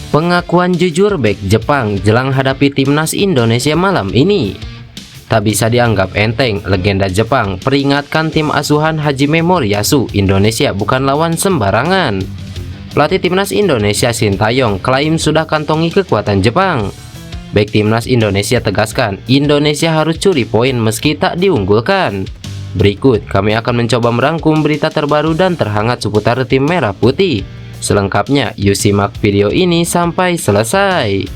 Pengakuan jujur bek Jepang jelang hadapi timnas Indonesia malam ini. Tak bisa dianggap enteng, legenda Jepang peringatkan tim asuhan Hajime Moriyasu, Indonesia bukan lawan sembarangan. Pelatih timnas Indonesia Sintayong klaim sudah kantongi kekuatan Jepang. Bek timnas Indonesia tegaskan, Indonesia harus curi poin meski tak diunggulkan. Berikut kami akan mencoba merangkum berita terbaru dan terhangat seputar tim merah putih. Selengkapnya, yuk simak video ini sampai selesai.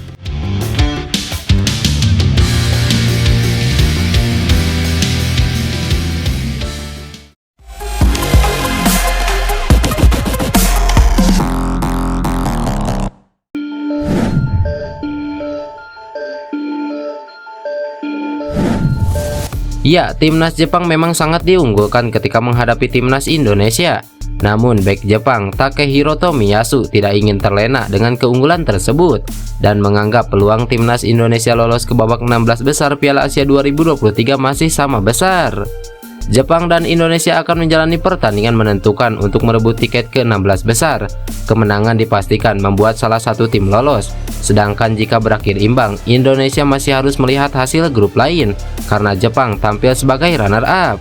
Ya, timnas Jepang memang sangat diunggulkan ketika menghadapi timnas Indonesia. Namun, bek Jepang Takehiro Tomiyasu tidak ingin terlena dengan keunggulan tersebut dan menganggap peluang timnas Indonesia lolos ke babak 16 besar Piala Asia 2023 masih sama besar. Jepang dan Indonesia akan menjalani pertandingan menentukan untuk merebut tiket ke 16 besar. Kemenangan dipastikan membuat salah satu tim lolos. Sedangkan jika berakhir imbang, Indonesia masih harus melihat hasil grup lain karena Jepang tampil sebagai runner-up.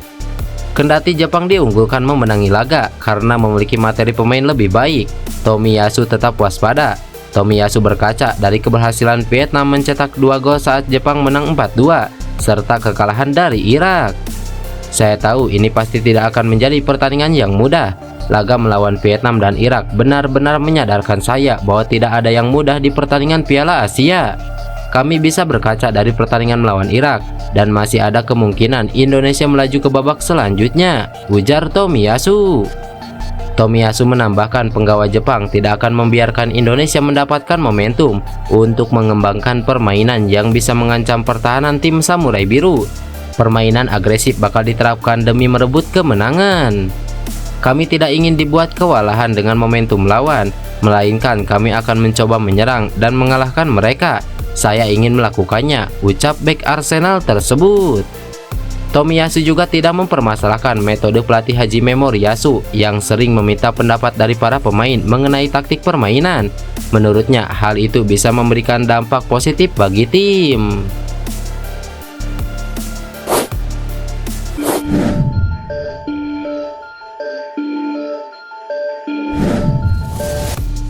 Kendati Jepang diunggulkan memenangi laga karena memiliki materi pemain lebih baik, Tomiyasu tetap waspada. Tomiyasu berkaca dari keberhasilan Vietnam mencetak 2 gol saat Jepang menang 4-2 serta kekalahan dari Irak. Saya tahu ini pasti tidak akan menjadi pertandingan yang mudah. Laga melawan Vietnam dan Irak benar-benar menyadarkan saya bahwa tidak ada yang mudah di pertandingan Piala Asia. Kami bisa berkaca dari pertandingan melawan Irak dan masih ada kemungkinan Indonesia melaju ke babak selanjutnya, ujar Tomiyasu. Tomiyasu menambahkan penggawa Jepang tidak akan membiarkan Indonesia mendapatkan momentum untuk mengembangkan permainan yang bisa mengancam pertahanan tim Samurai Biru. Permainan agresif bakal diterapkan demi merebut kemenangan. Kami tidak ingin dibuat kewalahan dengan momentum lawan, melainkan kami akan mencoba menyerang dan mengalahkan mereka. Saya ingin melakukannya, ucap bek Arsenal tersebut. Tomiyasu juga tidak mempermasalahkan metode pelatih Hajime Moriyasu yang sering meminta pendapat dari para pemain mengenai taktik permainan. Menurutnya, hal itu bisa memberikan dampak positif bagi tim.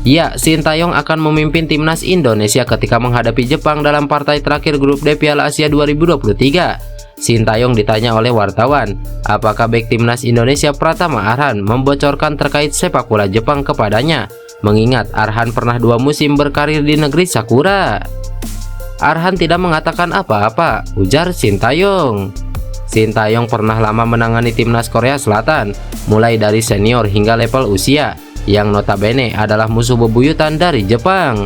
Ya, Sintayong akan memimpin timnas Indonesia ketika menghadapi Jepang dalam partai terakhir grup D Piala Asia 2023. Sintayong ditanya oleh wartawan, apakah bek timnas Indonesia Pratama Arhan membocorkan terkait sepak bola Jepang kepadanya, mengingat Arhan pernah 2 musim berkarir di negeri Sakura. Arhan tidak mengatakan apa-apa, ujar Sintayong. Sintayong pernah lama menangani timnas Korea Selatan, mulai dari senior hingga level usia, yang notabene adalah musuh bebuyutan dari Jepang.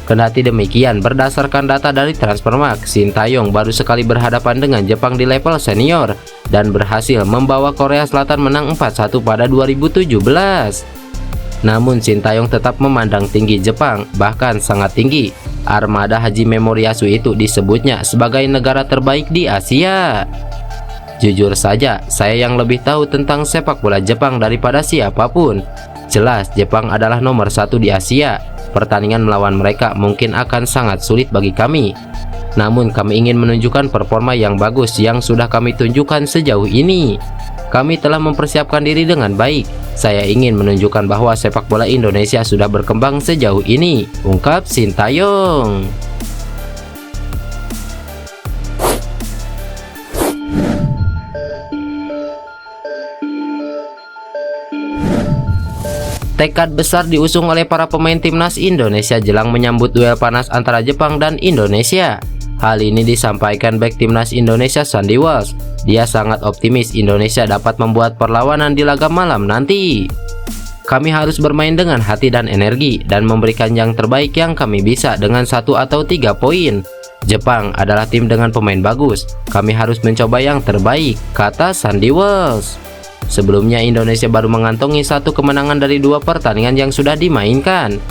Kendati demikian, berdasarkan data dari Transfermarkt, Sintayong baru sekali berhadapan dengan Jepang di level senior dan berhasil membawa Korea Selatan menang 4-1 pada 2017. Namun Sintayong tetap memandang tinggi Jepang, bahkan sangat tinggi. Armada Hajime Moriyasu itu disebutnya sebagai negara terbaik di Asia. Jujur saja, saya yang lebih tahu tentang sepak bola Jepang daripada siapapun. Jelas Jepang adalah nomor 1 di Asia. Pertandingan melawan mereka mungkin akan sangat sulit bagi kami. Namun kami ingin menunjukkan performa yang bagus yang sudah kami tunjukkan sejauh ini. Kami telah mempersiapkan diri dengan baik. Saya ingin menunjukkan bahwa sepak bola Indonesia sudah berkembang sejauh ini, ungkap Sintayong. Tekad besar diusung oleh para pemain timnas Indonesia jelang menyambut duel panas antara Jepang dan Indonesia. Hal ini disampaikan bek timnas Indonesia Sandy Walsh. Dia sangat optimis Indonesia dapat membuat perlawanan di laga malam nanti. Kami harus bermain dengan hati dan energi dan memberikan yang terbaik yang kami bisa dengan 1 atau 3 poin. Jepang adalah tim dengan pemain bagus. Kami harus mencoba yang terbaik, kata Sandy Walsh. Sebelumnya Indonesia baru mengantongi 1 kemenangan dari 2 pertandingan yang sudah dimainkan.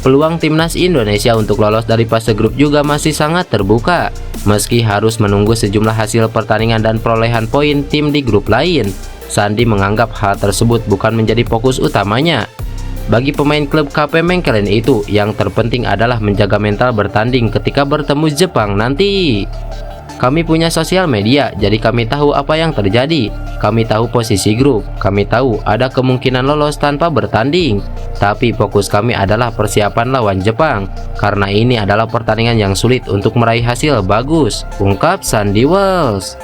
Peluang timnas Indonesia untuk lolos dari fase grup juga masih sangat terbuka, meski harus menunggu sejumlah hasil pertandingan dan perolehan poin tim di grup lain. Sandy menganggap hal tersebut bukan menjadi fokus utamanya. Bagi pemain klub KP Mengkelen itu, yang terpenting adalah menjaga mental bertanding ketika bertemu Jepang nanti. Kami punya sosial media, jadi kami tahu apa yang terjadi. Kami tahu posisi grup, kami tahu ada kemungkinan lolos tanpa bertanding. Tapi fokus kami adalah persiapan lawan Jepang, karena ini adalah pertandingan yang sulit untuk meraih hasil bagus, ungkap Sandy Wells.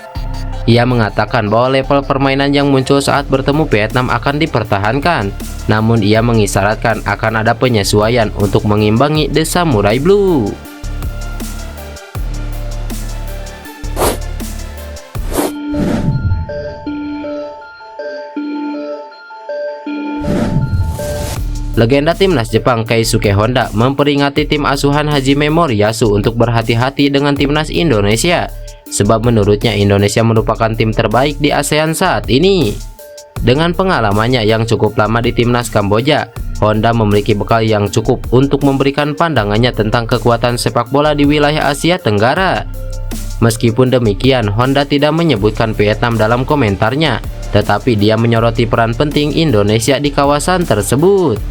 Ia mengatakan bahwa level permainan yang muncul saat bertemu Vietnam akan dipertahankan, namun ia mengisyaratkan akan ada penyesuaian untuk mengimbangi The Samurai Blue. Legenda timnas Jepang Keisuke Honda memperingati tim asuhan Hajime Moriyasu untuk berhati-hati dengan timnas Indonesia, sebab menurutnya Indonesia merupakan tim terbaik di ASEAN saat ini. Dengan pengalamannya yang cukup lama di timnas Kamboja, Honda memiliki bekal yang cukup untuk memberikan pandangannya tentang kekuatan sepak bola di wilayah Asia Tenggara. Meskipun demikian, Honda tidak menyebutkan Vietnam dalam komentarnya, tetapi dia menyoroti peran penting Indonesia di kawasan tersebut.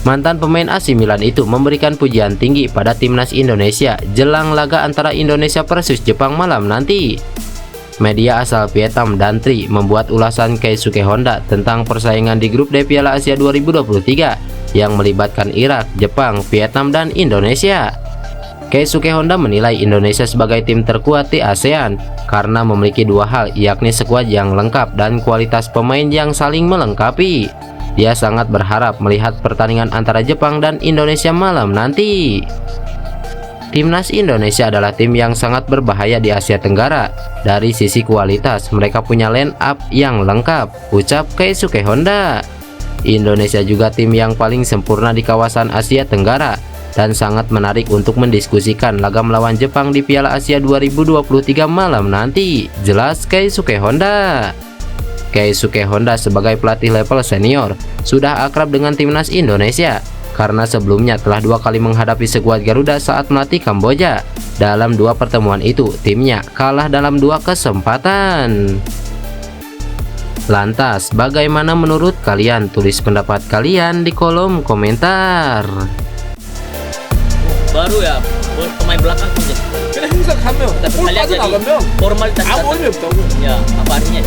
Mantan pemain AC Milan itu memberikan pujian tinggi pada timnas Indonesia jelang laga antara Indonesia versus Jepang malam nanti. Media asal Vietnam dan Tri membuat ulasan Keisuke Honda tentang persaingan di grup D Piala Asia 2023 yang melibatkan Irak, Jepang, Vietnam, dan Indonesia. Keisuke Honda menilai Indonesia sebagai tim terkuat di ASEAN karena memiliki dua hal, yakni skuad yang lengkap dan kualitas pemain yang saling melengkapi. Dia sangat berharap melihat pertandingan antara Jepang dan Indonesia malam nanti. Timnas Indonesia adalah tim yang sangat berbahaya di Asia Tenggara. Dari sisi kualitas, mereka punya line up yang lengkap, ucap Keisuke Honda. Indonesia juga tim yang paling sempurna di kawasan Asia Tenggara dan sangat menarik untuk mendiskusikan laga melawan Jepang di Piala Asia 2023 malam nanti, jelas Keisuke Honda. Keisuke Honda sebagai pelatih level senior sudah akrab dengan timnas Indonesia karena sebelumnya telah dua kali menghadapi skuad Garuda saat melatih Kamboja. Dalam dua pertemuan itu, timnya kalah dalam dua kesempatan. Lantas, bagaimana menurut kalian? Tulis pendapat kalian di kolom komentar. Baru ya pemain belakang saja. 그냥 행사 가면 Tapi 볼 kalian jadi 빠져나가면 formalitas 아무 datang. 의미 없다고. Ya, apa artinya?